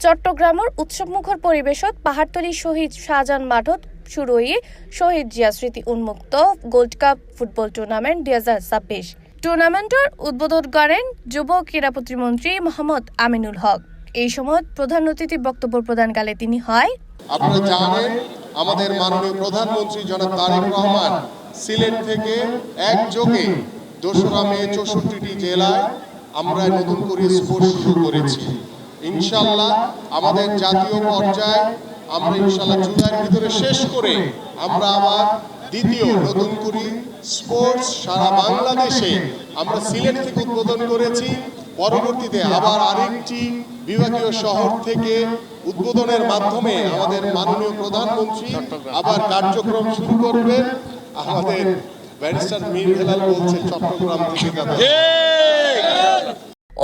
চট্টগ্রামের উৎসবমুখর পরিবেশত পাহাড়তলী শহীদ শাহজাহান মাঠত শুরু হয়ে শহীদ জিয়া স্মৃতি উন্মুক্ত গোল্ড কাপ ফুটবল টুর্নামেন্ট 2026 টুর্নামেন্টের উদ্বোধন করেন যুব ক্রীড়া প্রতিমন্ত্রী মোহাম্মদ আমিনুল হক। এই সময় প্রধান অতিথি বক্তব্য প্রদানকালে তিনি হয়, আপনারা জানেন আমাদের মাননীয় প্রধানমন্ত্রী জনাব তারেক রহমান সিলেট থেকে একযোগে 2রা মে 64টি জেলায় আমরা নতুন করে স্পোর্টস শুরু করেছি। ইনশাআল্লাহ আমাদের জাতীয় পর্যায়ে আমরা ইনশাআল্লাহ জুলাইয়ের ভিতরে শেষ করে আমরা আবার দ্বিতীয় নতুন করে স্পোর্টস সারা বাংলাদেশে আমরা সিলেট থেকে উদ্বোধন করেছি। পরবর্তীতে আবার আরেকটি বিভাগীয় শহর থেকে উদ্বোধনের মাধ্যমে আমাদের মাননীয় প্রধানমন্ত্রী আবার কার্যক্রম শুরু করবেন। আমাদের ব্যারিস্টার মীর হেলাল বলছেন চট্টগ্রাম থেকে।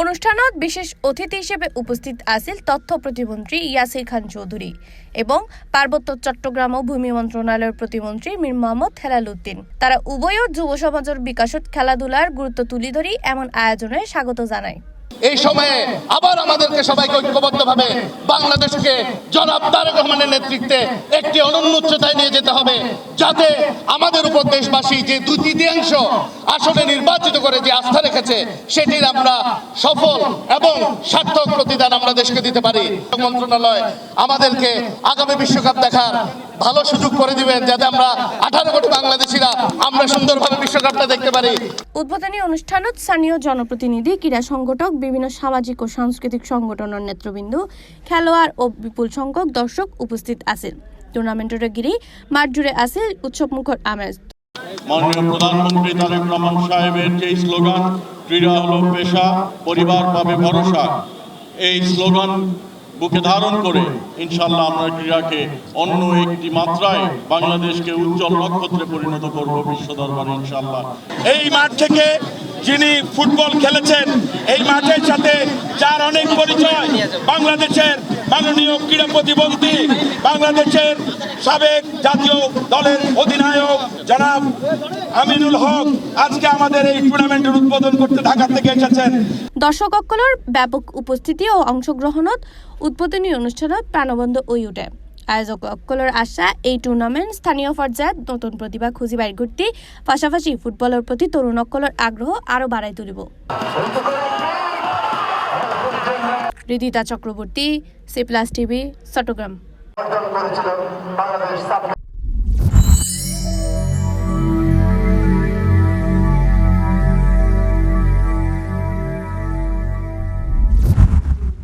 অনুষ্ঠানত বিশেষ অতিথি হিসেবে উপস্থিত আছেন তথ্য প্রতিমন্ত্রী ইয়াসির খান চৌধুরী এবং পার্বত্য চট্টগ্রাম ও ভূমি মন্ত্রণালয়ের প্রতিমন্ত্রী মীর মোহাম্মদ হেলাল উদ্দিন। তারা উভয় যুব সমাজের বিকাশত খেলাধুলার গুরুত্ব তুলে ধরি এমন আয়োজনে স্বাগত জানায়। এই সময়ে আবার আমাদেরকে সবাইকে ঐক্যবদ্ধভাবে বাংলাদেশকে জনাব তারেক রহমানের নেতৃত্বে একটি অনন্য উচ্চতায় নিয়ে যেতে হবে, যাতে আমাদের উপর দেশবাসী যে 2/3 আসনে নির্বাচিত করে যে আস্থা রেখেছে সেটির আমরা সফল এবং সার্থক প্রতিদান আমরা দেশকে দিতে পারি। মন্ত্রণালয় আমাদেরকে আগামী বিশ্বকাপ দেখার ভালো সুযোগ করে দিবেন, যাতে আমরা 18 কোটি বাংলাদেশিরা আমরা সুন্দরভাবে বিশ্বকাপটা দেখতে পারি। উদ্বোধনী অনুষ্ঠানত স্থানীয় জনপ্রতিনিধি, ক্রীড়া সংগঠক, বিভিন্ন সামাজিক ও সাংস্কৃতিক সংগঠনের নেতৃবৃন্দ, খেলোয়াড় ও বিপুল সংখ্যক দর্শক উপস্থিত আছেন। টুর্নামেন্টের গিরি মাঠ জুড়ে আছে উৎসবমুখর আমেজ। মাননীয় প্রধানমন্ত্রী তারেক রহমান সাহেবের যে স্লোগান ক্রীড়া হলো পেশা, পরিবার পাবে ভরসা, এই স্লোগান বুকে ধারণ করে ইনশাআল্লাহ আমরা ক্রীড়াকে অন্য একটি মাত্রায় বাংলাদেশকে উজ্জ্বল নক্ষত্রে পরিণত করব বিশ্ব দরবারে ইনশাআল্লাহ। এই মাঠ থেকে যিনি ফুটবল খেলেছেন, এই মাঠের সাথে যার অনেক পরিচয়, বাংলাদেশের মাননীয় ক্রীড়া প্রতিমন্ত্রী, বাংলাদেশের সাবেক জাতীয় দলের অধিনায়ক জনাব আমিনুল হক আজকে আমাদের এই টুর্নামেন্টের উদ্বোধন করতে ঢাকা থেকে এসেছেন। দর্শক অক্কলর ব্যাপক উপস্থিতি ও অংশগ্রহণত উদ্বোধনী অনুষ্ঠানত প্রাণবন্ত হয়ে ওঠে। আয়োজক অক্কলর আশা এই টুর্নামেন্ট স্থানীয় পর্যায়ে নতুন প্রতিভা খুঁজি বাইর করতে, পাশাপাশি ফুটবলের প্রতি তরুণ অক্কলর আগ্রহ আরো বাড়াই তুলিব। Ridita Chakraborty, C+ TV, Chittagong.